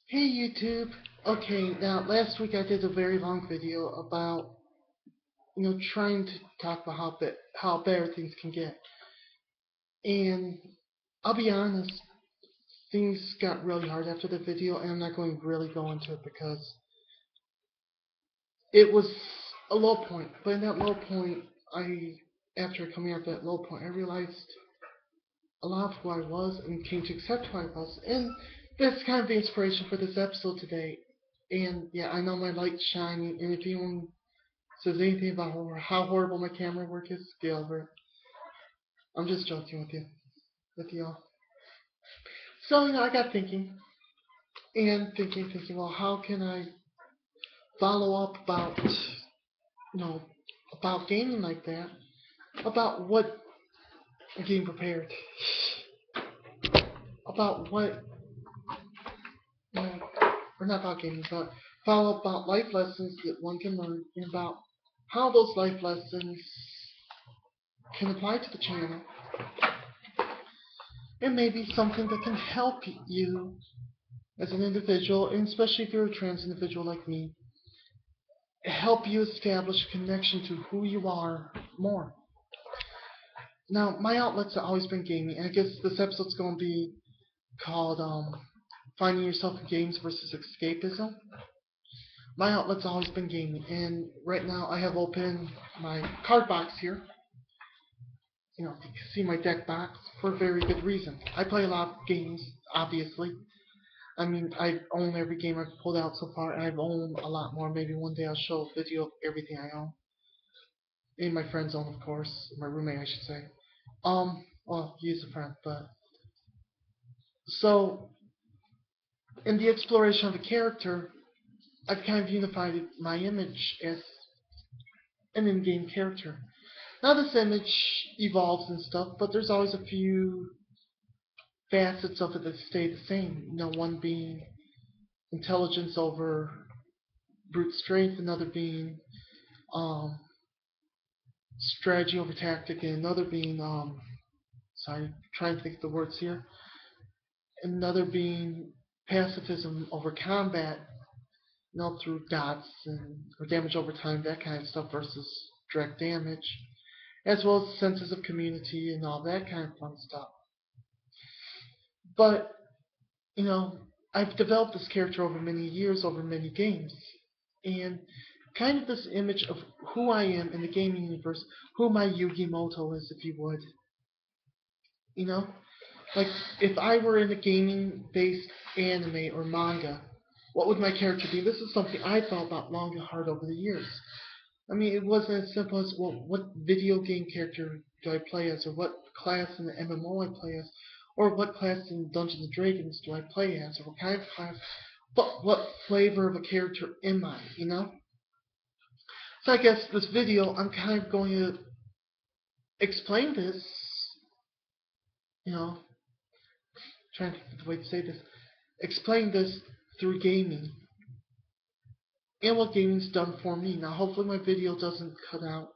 Hey YouTube. Okay, now last week I did a very long video about trying to talk about how bad things can get, and I'll be honest, things got really hard after the video, and I'm not going to really go into it because it was a low point. But in that low point, after coming out that low point, I realized a lot of who I was and came to accept who I was, and that's kind of the inspiration for this episode today. And yeah, I know my light's shining, and if anyone says anything about how horrible my camera work is, get over it. I'm just joking with y'all. So I got thinking and thinking. Well, how can I follow up about gaming like that? About what getting prepared? About what you know, or not about gaming, but follow up about life lessons that one can learn, and about how those life lessons can apply to the channel, and maybe something that can help you as an individual, and especially if you're a trans individual like me, help you establish a connection to who you are more. Now, my outlets have always been gaming, and I guess this episode's going to be called Finding Yourself in Games versus Escapism. My outlet's always been gaming, and right now I have open my card box here. You can see my deck box for a very good reason. I play a lot of games, obviously. I mean, I own every game I've pulled out so far, and I've owned a lot more. Maybe one day I'll show a video of everything I own. And my friends own, of course. My roommate, I should say. Well, he's a friend, but... So, in the exploration of a character, I've kind of unified my image as an in-game character. Now this image evolves and stuff, but there's always a few facets of it that stay the same. One being intelligence over brute strength, another being strategy over tactic, and another being sorry, trying to think of the words here. Another being pacifism over combat, through dots or damage over time, that kind of stuff versus direct damage, as well as senses of community and all that kind of fun stuff. But I've developed this character over many years, over many games, and kind of this image of who I am in the gaming universe, who my Yugi Moto is, if you would. Like, if I were in a gaming-based anime or manga, what would my character be? This is something I thought about long and hard over the years. I mean, it wasn't as simple as, well, what video game character do I play as, or what class in the MMO I play as, or what class in Dungeons and Dragons do I play as, or what kind of class, but what flavor of a character am I, So I guess this video, I'm kind of going to explain this, trying to think of the way to say this, explain this through gaming, and what gaming's done for me. Now, hopefully my video doesn't cut out.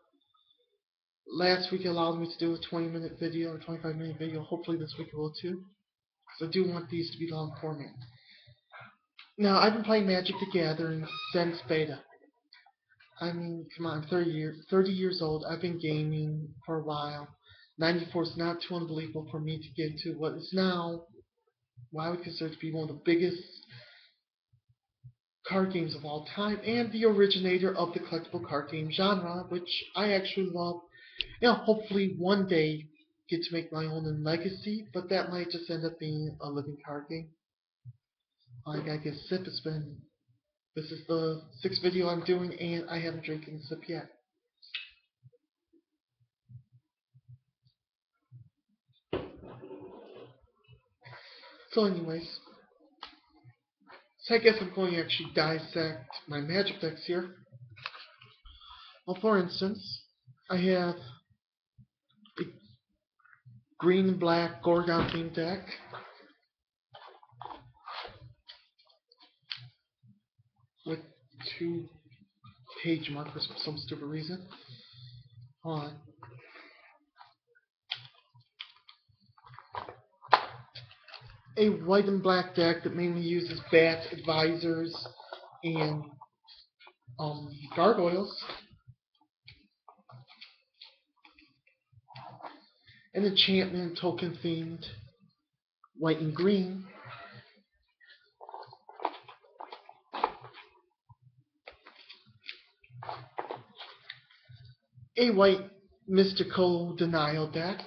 Last week allowed me to do a 20-minute video or 25-minute video. Hopefully this week it will too, because I do want these to be long format. Now, I've been playing Magic the Gathering since beta. I mean, come on, I'm 30 years old. I've been gaming for a while. 94 is not too unbelievable for me to get into what is now what I would consider to be one of the biggest card games of all time, and the originator of the collectible card game genre, which I actually love. Hopefully one day get to make my own in Legacy, but that might just end up being a living card game. I gotta get a sip. This is the 6th video I'm doing, and I haven't drinking a sip yet. So anyways, so I guess I'm going to actually dissect my Magic decks here. Well, for instance, I have a green and black Gorgon themed deck. With 2 page markers for some stupid reason. Hold on. a white and black deck that mainly uses bats, advisors, and gargoyles. An enchantment token themed white and green. A white mystical denial deck,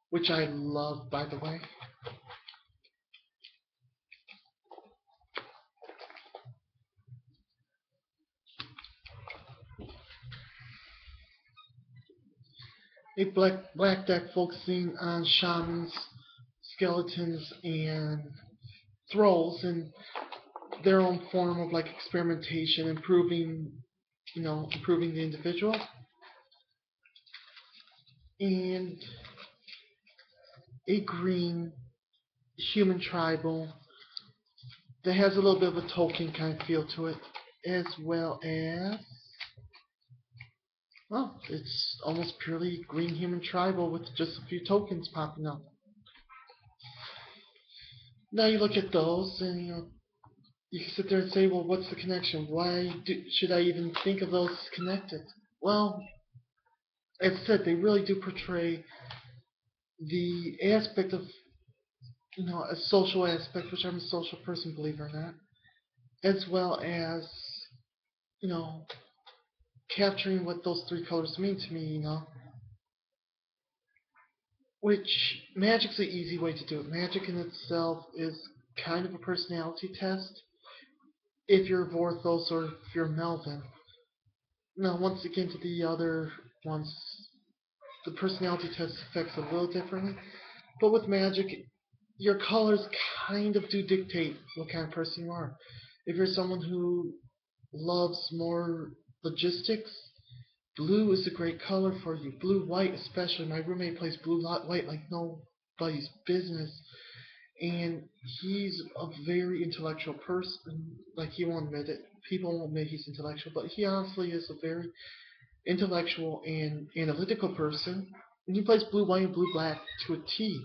which I love, by the way. A black deck focusing on shamans, skeletons, and thralls in their own form of like experimentation, improving the individual. And a green human tribal that has a little bit of a Tolkien kind of feel to it, as well as, well, it's almost purely green human tribal with just a few tokens popping up. Now you look at those, and you can sit there and say, well, what's the connection? Why should I even think of those as connected? Well, as I said, they really do portray the aspect of, a social aspect, which I'm a social person, believe it or not, as well as, you know, capturing what those three colors mean to me, which magic's the easy way to do it. Magic in itself is kind of a personality test if you're Vorthos or if you're Melvin. Now, once you get into the other ones, the personality test affects a little differently. But with magic, your colors kind of do dictate what kind of person you are. If you're someone who loves more logistics, blue is a great color for you. Blue-white especially. My roommate plays blue-white like nobody's business. And he's a very intellectual person. Like, he won't admit it. People won't admit he's intellectual, but he honestly is a very intellectual and analytical person. And he plays blue-white and blue-black to a T.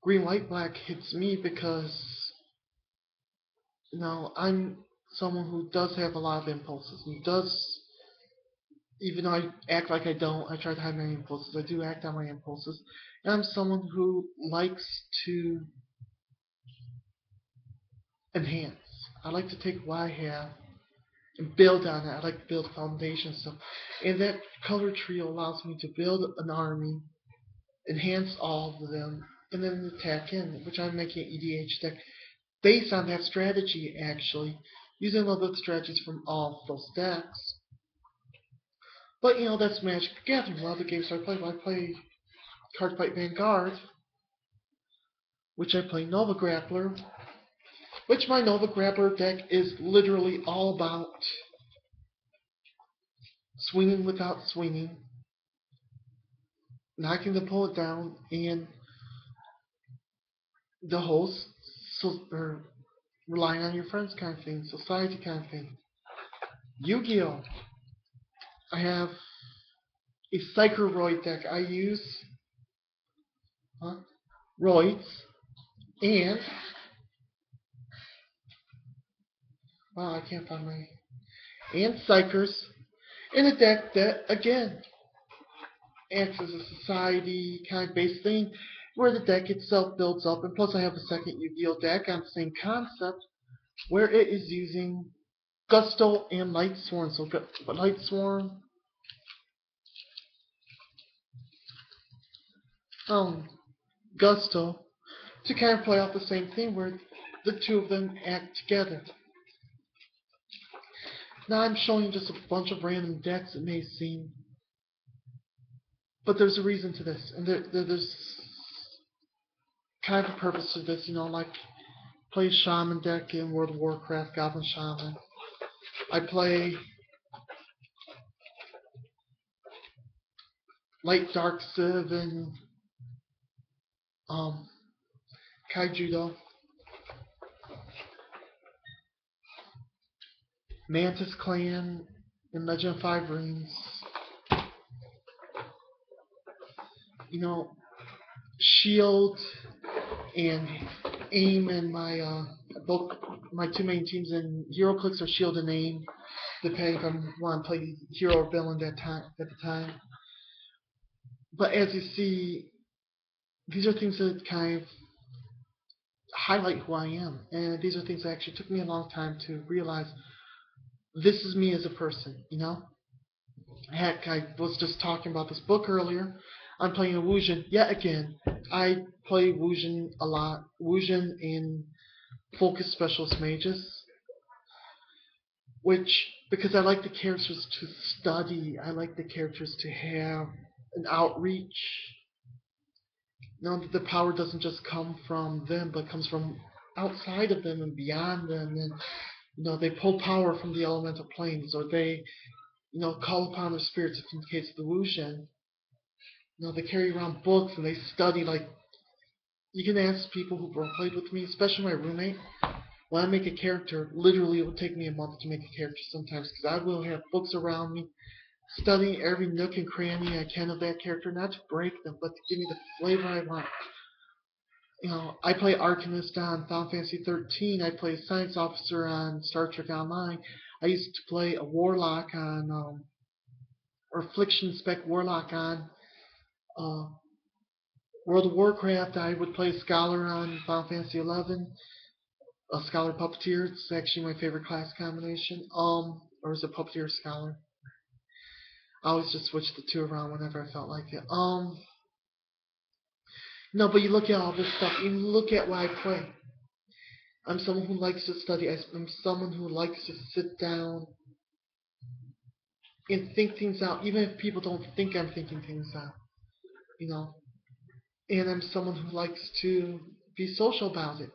Green-white-black hits me because, I'm someone who does have a lot of impulses. And does, even though I act like I don't, I try to hide my impulses. I do act on my impulses. And I'm someone who likes to enhance. I like to take what I have and build on it. I like to build foundation stuff. And that color trio allows me to build an army, enhance all of them, and then attack in, which I'm making an EDH deck based on that strategy, actually, using a little bit of strategies from all of those decks. But, that's Magic the Gathering. One of the games I play Cardfight Vanguard, which I play Nova Grappler, which my Nova Grappler deck is literally all about swinging without swinging, knocking the opponent down, and the whole relying on your friends kind of thing, society kind of thing. Yu-Gi-Oh! I have a Psychoroid deck. I use roids and I can't find my and Psychers in a deck that again acts as a society kind of based thing where the deck itself builds up, and plus I have a second Yu-Gi-Oh deck on the same concept where it is using Gusto and Light Sworn. So Light Sworn, Gusto, to kind of play off the same thing where the two of them act together. Now I'm showing you just a bunch of random decks, it may seem, but there's a reason to this, and there's kind of a purpose to this, like play a Shaman deck in World of Warcraft, Goblin Shaman. I play Light Dark Civ and Kaijudo. Mantis Clan and Legend of Five Rings. shield and aim, and both my two main teams in hero clicks are shield and aim, depending if I want to play hero or villain at the time. But as you see, these are things that kind of highlight who I am, and these are things that actually took me a long time to realize. This is me as a person, you know. Heck, I was just talking about this book earlier. I'm playing a Wujin yet again. I play Wujin a lot. Wujin in Focus Specialist Mages, which, because I like the characters to study, I like the characters to have an outreach. Know that the power doesn't just come from them, but comes from outside of them and beyond them. And they pull power from the elemental planes, or they call upon their spirits. If in the case of the Wushen, they carry around books and they study. Like, you can ask people who played with me, especially my roommate. When I make a character, literally it will take me a month to make a character sometimes, because I will have books around me, studying every nook and cranny I can of that character, not to break them, but to give me the flavor I want. I play Arcanist on Final Fantasy 13. I play Science Officer on Star Trek Online. I used to play a Warlock on, or Affliction Spec Warlock on World of Warcraft. I would play Scholar on Final Fantasy 11. A Scholar Puppeteer. It's actually my favorite class combination. Or is it Puppeteer or Scholar? I always just switch the two around whenever I felt like it. No, but you look at all this stuff. You look at what I play. I'm someone who likes to study. I'm someone who likes to sit down and think things out, even if people don't think I'm thinking things out. And I'm someone who likes to be social about it.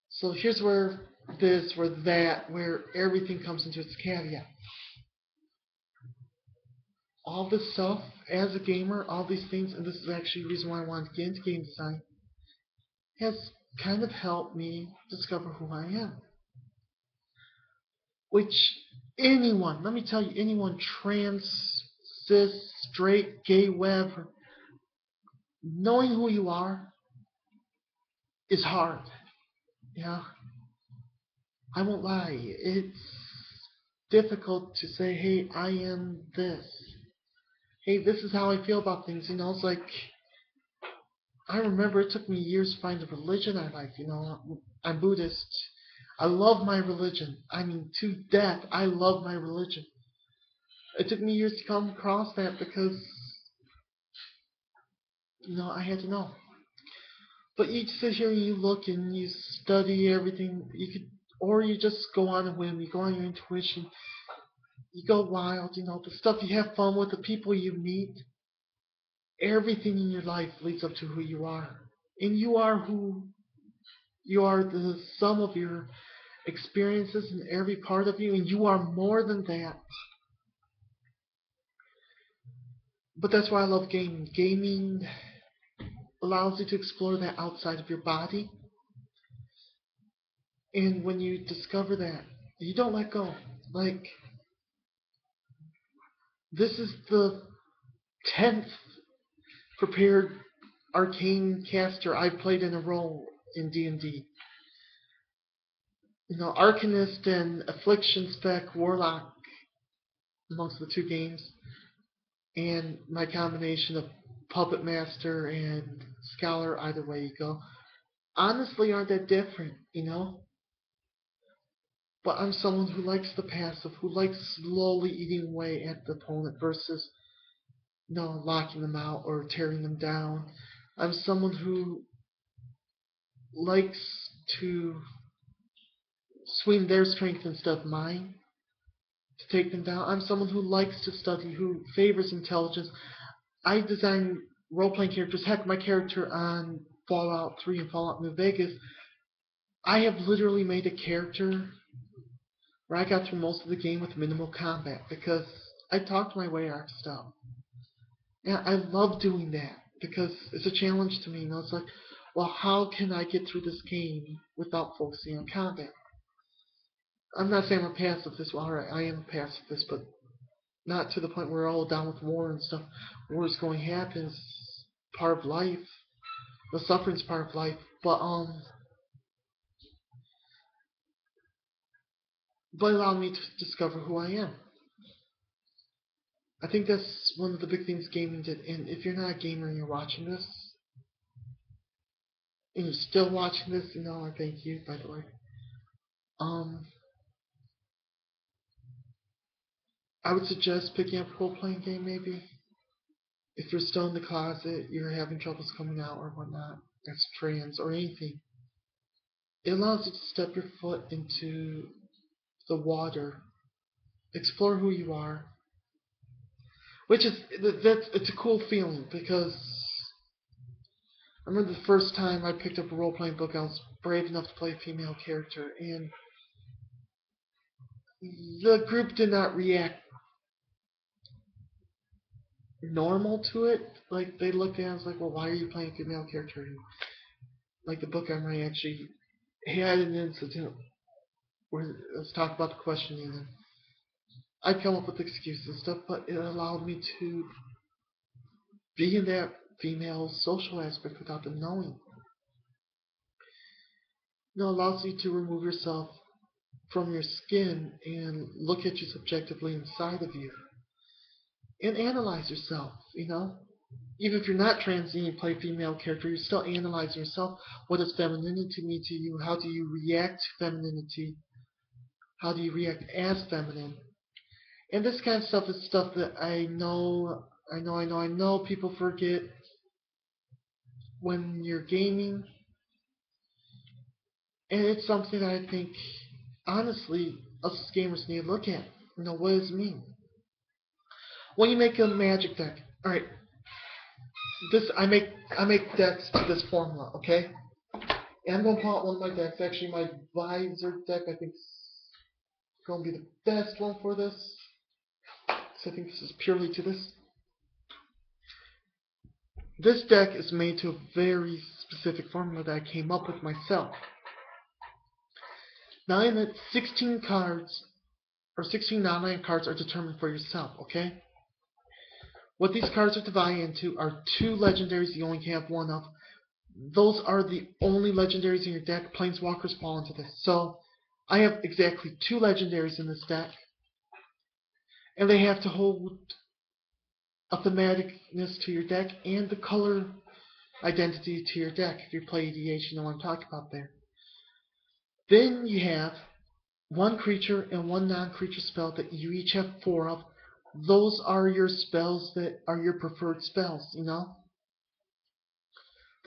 So here's where this, where that, where everything comes into its caveat. All this stuff, as a gamer, all these things, and this is actually the reason why I wanted to get into game design, has kind of helped me discover who I am. Which anyone, let me tell you, anyone trans, cis, straight, gay, whatever, knowing who you are is hard. Yeah. I won't lie. It's difficult to say, hey, I am this. Hey, this is how I feel about things. It's like, I remember it took me years to find a religion I like. I'm Buddhist. I love my religion. I mean, to death, I love my religion. It took me years to come across that because, I had to know. But you sit here and you look and you study everything. Or you just go on a whim. You go on your intuition. You go wild. The stuff you have fun with, the people you meet. Everything in your life leads up to who you are. And you are the sum of your experiences in every part of you, and you are more than that. But that's why I love gaming. Gaming allows you to explore that outside of your body. And when you discover that, you don't let go. Like, this is the 10th prepared arcane caster I've played in a role in D&D. Arcanist and Affliction Spec Warlock amongst the two games, and my combination of Puppet Master and Scholar, either way you go, honestly aren't that different, But I'm someone who likes the passive, who likes slowly eating away at the opponent versus, locking them out or tearing them down. I'm someone who likes to swing their strength instead of mine to take them down. I'm someone who likes to study, who favors intelligence. I design role-playing characters. Heck, my character on Fallout 3 and Fallout New Vegas, I have literally made a character where I got through most of the game with minimal combat because I talked my way out of stuff. And I love doing that because it's a challenge to me. It's like, well, how can I get through this game without focusing on combat? I'm not saying I'm a pacifist. Well, alright, I am a pacifist, but not to the point where we're all down with war and stuff. War is going to happen. part of life. The suffering's part of life. But it allowed me to discover who I am. I think that's one of the big things gaming did. And if you're not a gamer and you're watching this, and you're still watching this, I thank you, by the way. I would suggest picking up a role-playing game, maybe. If you're still in the closet, you're having troubles coming out or whatnot, as trans or anything. It allows you to step your foot into the water, explore who you are, it's a cool feeling because I remember the first time I picked up a role-playing book, I was brave enough to play a female character, and the group did not react normal to it. Like, they looked at it and was like, well, why are you playing a female character? And, like, the book I'm writing actually had an incident where let's talk about the questioning, and I'd come up with excuses and stuff, but it allowed me to be in that female social aspect without them knowing. It allows you to remove yourself from your skin and look at you subjectively inside of you and analyze yourself, Even if you're not trans and you play a female character, you're still analyzing yourself. What does femininity mean to you? How do you react to femininity? How do you react as feminine? And this kind of stuff is stuff that I know people forget when you're gaming. And it's something that I think, honestly, us as gamers need to look at. What does it mean? When you make a magic deck, alright, I make decks to this formula, okay? And I'm going to pull out one of my decks. Actually, my visor deck, I think, is going to be the best one for this. So I think this is purely to this. This deck is made to a very specific formula that I came up with myself. Now in it, 16 cards, or 16 non-land cards are determined for yourself, okay? What these cards are divided into are 2 legendaries you only have one of. Those are the only legendaries in your deck. Planeswalkers fall into this. So, I have exactly 2 legendaries in this deck. And they have to hold a thematicness to your deck and the color identity to your deck. If you play EDH, you know what I'm talking about there. Then you have 1 creature and 1 non-creature spell that you each have 4 of. Those are your spells that are your preferred spells,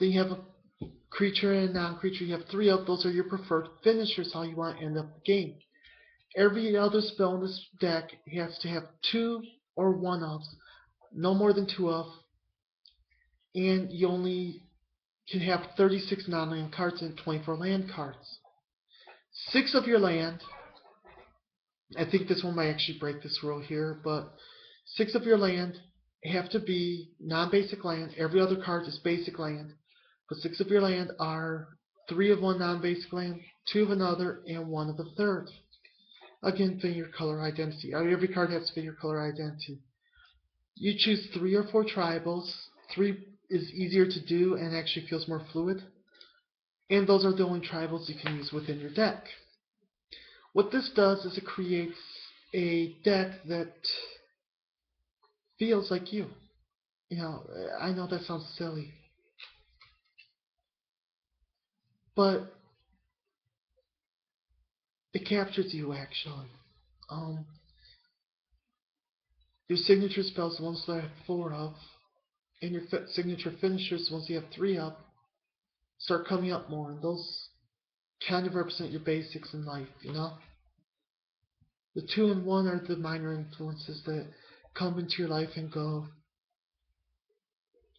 Then you have a creature and a non-creature. You have 3 of those are your preferred finishers, how you want to end up the game. Every other spell in this deck has to have 2 or 1 of, no more than 2 of, and you only can have 36 non-land cards and 24 land cards. 6 of your land, I think this one might actually break this rule here, but 6 of your land have to be non-basic land. Every other card is basic land. But 6 of your land are 3 of one non-basic land, 2 of another, and 1 of the third. Again, fit your color identity. Every card has to fit your color identity. You choose 3 or 4 tribals. 3 is easier to do and actually feels more fluid. And those are the only tribals you can use within your deck. What this does is it creates a deck that feels like you. I know that sounds silly, but it captures you actually. Your signature spells, the ones that I have 4 of, and your signature finishers, the ones you have 3 of, start coming up more, and those kind of represent your basics in life, The 2 and 1 are the minor influences that come into your life and go.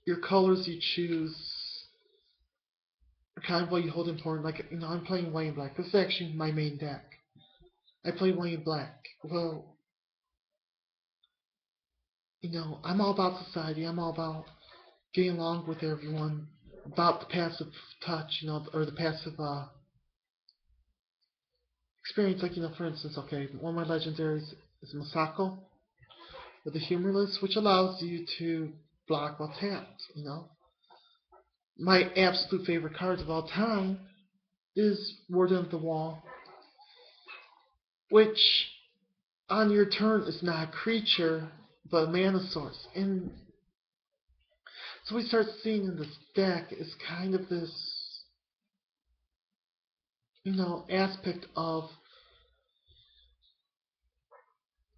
Your colors you choose are kind of what you hold important. Like, I'm playing white and black. This is actually my main deck. I play white and black. Well, I'm all about society. I'm all about getting along with everyone. About the passive touch, or the passive experience. Like, for instance, okay, one of my legendaries is Masako, with the humorless, which allows you to block what's tapped, my absolute favorite cards of all time is Warden of the Wall, which on your turn is not a creature, but a mana source. And so we start seeing in this deck is kind of this, aspect of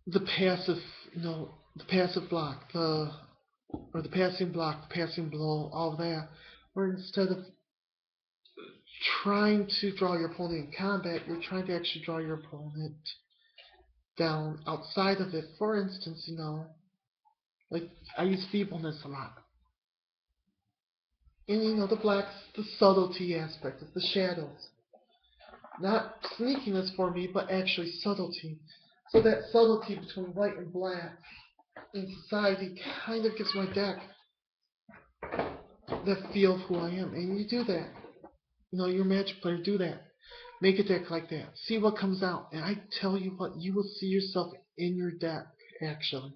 the passive, the passive block, the passing block, the passing blow, all of that. Where instead of trying to draw your opponent in combat, you're trying to actually draw your opponent down outside of it. For instance, like I use feebleness a lot. And the black's the subtlety aspect, it's the shadows. Not sneakiness for me, but actually subtlety. So that subtlety between white and black in society kind of gives my deck that feel of who I am. And you do that. You're a Magic player, do that. Make a deck like that. See what comes out. And I tell you what, you will see yourself in your deck, actually.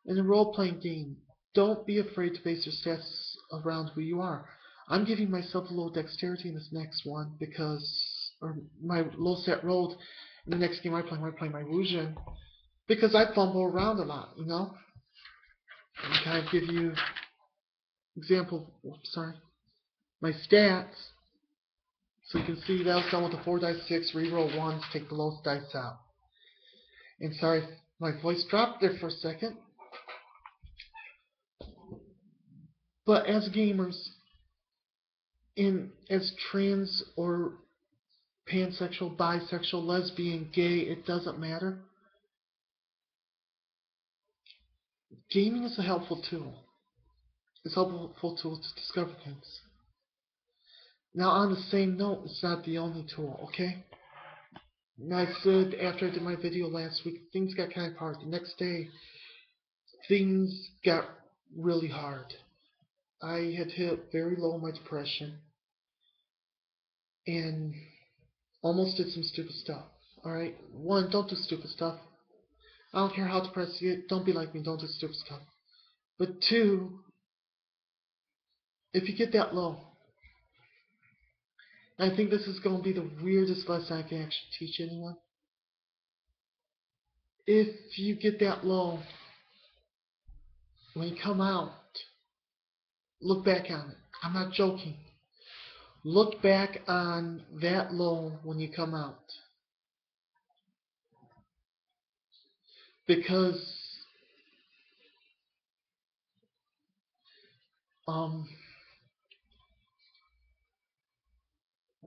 In a role-playing game, don't be afraid to base your stats around who you are. I'm giving myself a little dexterity in this next one or my low stat rolled in the next game I play my Wujin, because I fumble around a lot, And kind of give you example, my stats. So you can see that was done with a 4 dice 6, reroll 1s, take the lowest dice out. And sorry, my voice dropped there for a second. But as gamers, as trans or pansexual, bisexual, lesbian, gay, it doesn't matter. Gaming is a helpful tool. It's a helpful tool to discover things. Now, on the same note, it's not the only tool, okay? And I said after I did my video last week, things got kind of hard. The next day, things got really hard. I had hit very low in my depression and almost did some stupid stuff. Alright? One, don't do stupid stuff. I don't care how depressed you get, don't be like me, don't do stupid stuff. But two, if you get that low, I think this is going to be the weirdest lesson I can actually teach anyone. If you get that low, when you come out, look back on it. I'm not joking. Look back on that low when you come out. Because I'm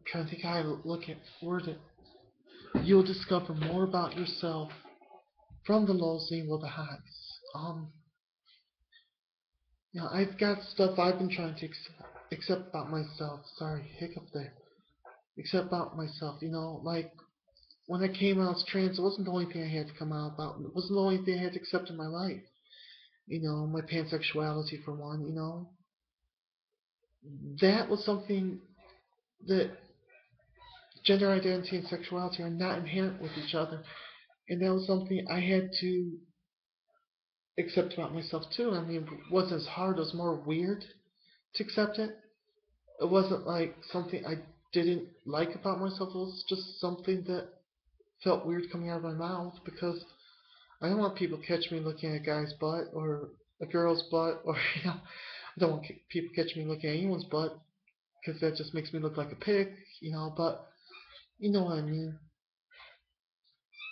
trying to think how to word it. You'll discover more about yourself from the lows than you will the highs. I've got stuff I've been trying to accept about myself. Sorry, hiccup there. Accept about myself. Like when I came out as trans, it wasn't the only thing I had to come out about. It wasn't the only thing I had to accept in my life. My pansexuality for one. That was something that gender identity and sexuality are not inherent with each other. And that was something I had to accept about myself too. I mean, it wasn't as hard, it was more weird to accept it. It wasn't like something I didn't like about myself, it was just something that felt weird coming out of my mouth, because I don't want people to catch me looking at a guy's butt or a girl's butt, or I don't want people to catch me looking at anyone's butt, because that just makes me look like a pig, but you know what I mean.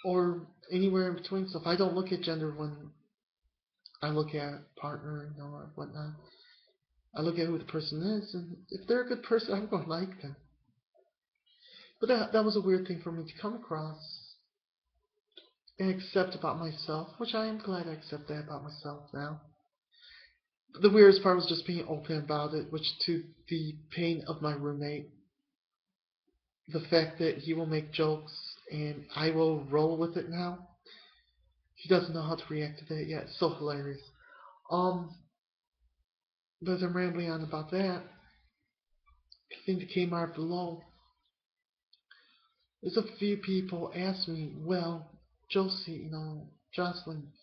Or anywhere in between stuff. I don't look at gender when I look at partner, or whatnot. I look at who the person is, and if they're a good person, I'm going to like them. But that was a weird thing for me to come across and accept about myself, which I am glad I accept that about myself now. The weirdest part was just being open about it, which to the pain of my roommate. The fact that he will make jokes and I will roll with it now. He doesn't know how to react to that yet. It's so hilarious. But as I'm rambling on about that, the thing that came out below is a few people asked me, well, Josie, Jocelyn,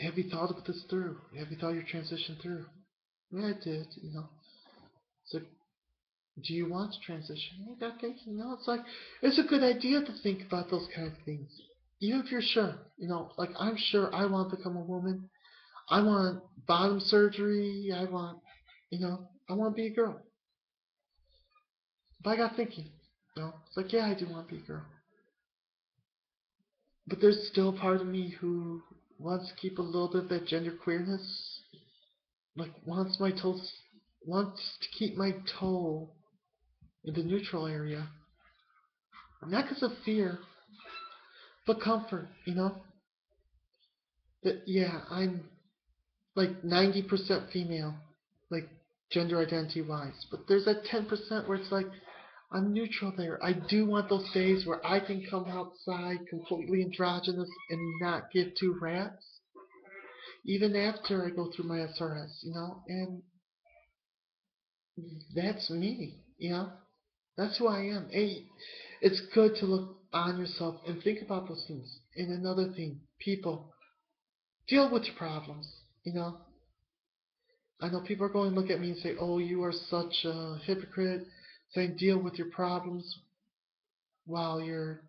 have you thought of this through? Have you thought your transition through? Yeah, I did, So, do you want to transition? I got thinking, it's like, it's a good idea to think about those kind of things. Even if you're sure, like I'm sure I want to become a woman. I want bottom surgery. I want to be a girl. But I got thinking, it's like, yeah, I do want to be a girl. But there's still a part of me who wants to keep a little bit of that gender queerness. Like, wants to keep my toe in the neutral area. Not because of fear, but comfort, That, yeah, I'm like 90% female, like gender identity wise. But there's that 10% where it's like, I'm neutral there. I do want those days where I can come outside completely androgynous and not give two rats, even after I go through my SRS, and that's me, That's who I am. Hey, it's good to look on yourself and think about those things. And another thing, people, deal with your problems, you know. I know people are going to look at me and say, oh, you are such a hypocrite, saying deal with your problems while you're,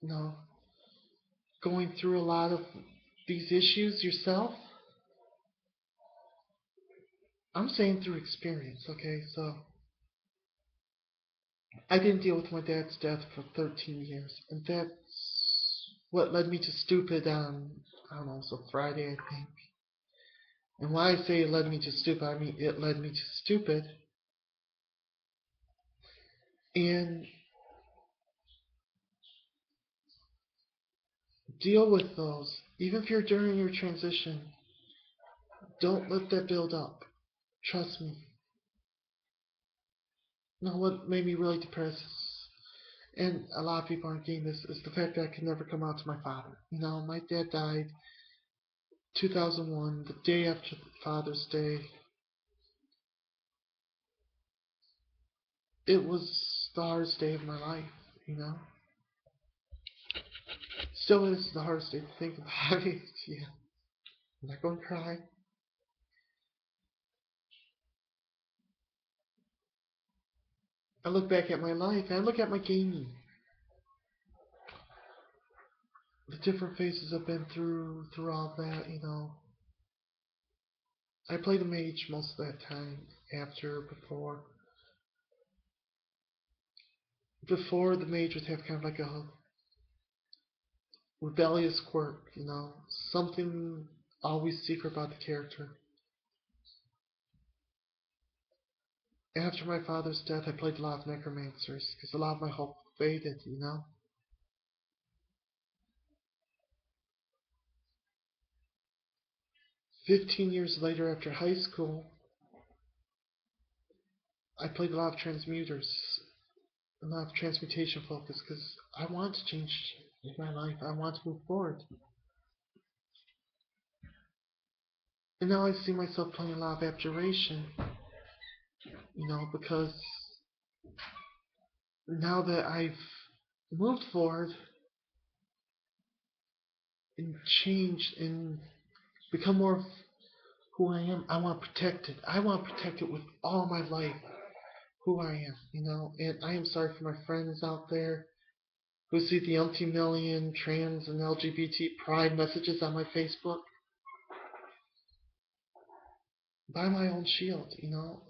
you know, going through a lot of these issues yourself. I'm saying through experience, okay? So, I didn't deal with my dad's death for 13 years, and that's what led me to stupid on, I don't know, so Friday, I think. And why I say it led me to stupid, I mean it led me to stupid. And deal with those. Even if you're during your transition, don't let that build up. Trust me. Now, what made me really depressed, and a lot of people aren't getting this, is the fact that I could never come out to my father. My dad died 2001, the day after Father's Day. It was the hardest day of my life, Still is the hardest day to think about it. Yeah, I'm not going to cry. I look back at my life and I look at my gaming. The different phases I've been through all that, I played a mage most of that time, after, before the mage would have kind of like a rebellious quirk, something always secret about the character. After my father's death, I played a lot of necromancers, because a lot of my hope faded. 15 years later, after high school, I played a lot of transmuters, a lot of transmutation focus, because I want to change my life. I want to move forward. And now I see myself playing a lot of abjuration, because now that I've moved forward and changed and become more of who I am, I want to protect it. I want to protect it with all my life, who I am. And I am sorry for my friends out there who see the umpty million trans and LGBT pride messages on my Facebook. Buy my own shield.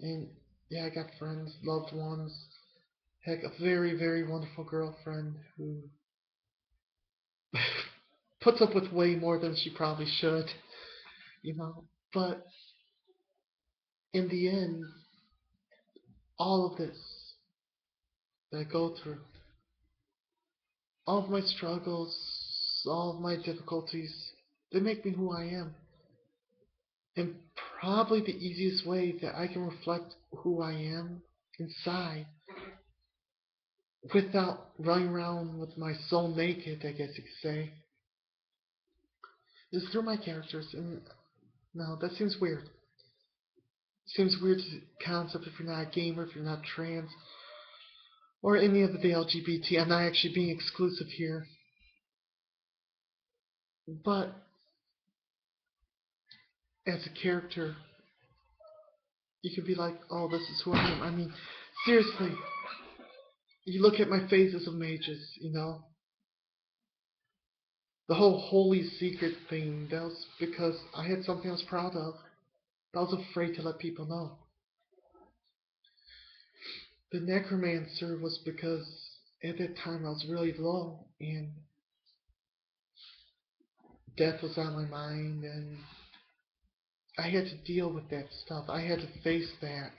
And yeah, I got friends, loved ones, heck, a very, very wonderful girlfriend who puts up with way more than she probably should. But in the end, all of this that I go through, all of my struggles, all of my difficulties, they make me who I am. And probably the easiest way that I can reflect who I am inside without running around with my soul naked, I guess you could say, is through my characters. And no, that seems weird. Seems weird concept if you're not a gamer, if you're not trans, or any of the LGBT. I'm not actually being exclusive here. But as a character, You could be like, oh, this is who I am. I mean, seriously, you look at my phases of mages, you know? The whole holy secret thing, that was because I had something I was proud of. But I was afraid to let people know. The necromancer was because at that time I was really low and death was on my mind and I had to deal with that stuff. I had to face that.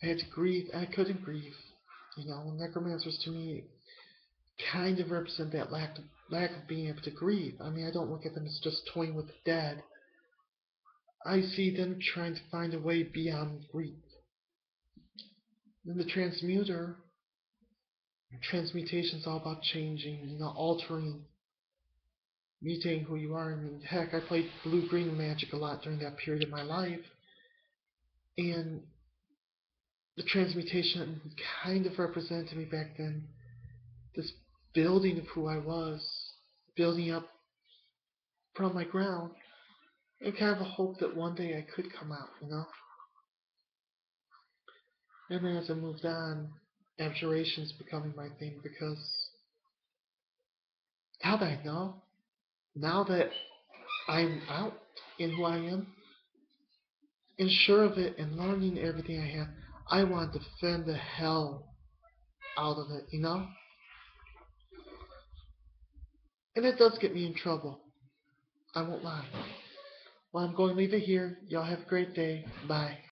I had to grieve. I couldn't grieve. You know, necromancers to me kind of represent that lack of being able to grieve. I mean, I don't look at them as just toying with the dead. I see them trying to find a way beyond grief. Then the transmutation is all about changing, you know, altering, mutating who you are. I mean, heck, I played blue-green magic a lot during that period of my life, and the transmutation kind of represented me back then. This building of who I was, building up from my ground, and kind of a hope that one day I could come out, you know? And then as I moved on, abjuration's becoming my thing because now that I know, now that I'm out in who I am, and sure of it, and learning everything I have, I want to defend the hell out of it, you know? And it does get me in trouble. I won't lie. Well, I'm going to leave it here. Y'all have a great day. Bye.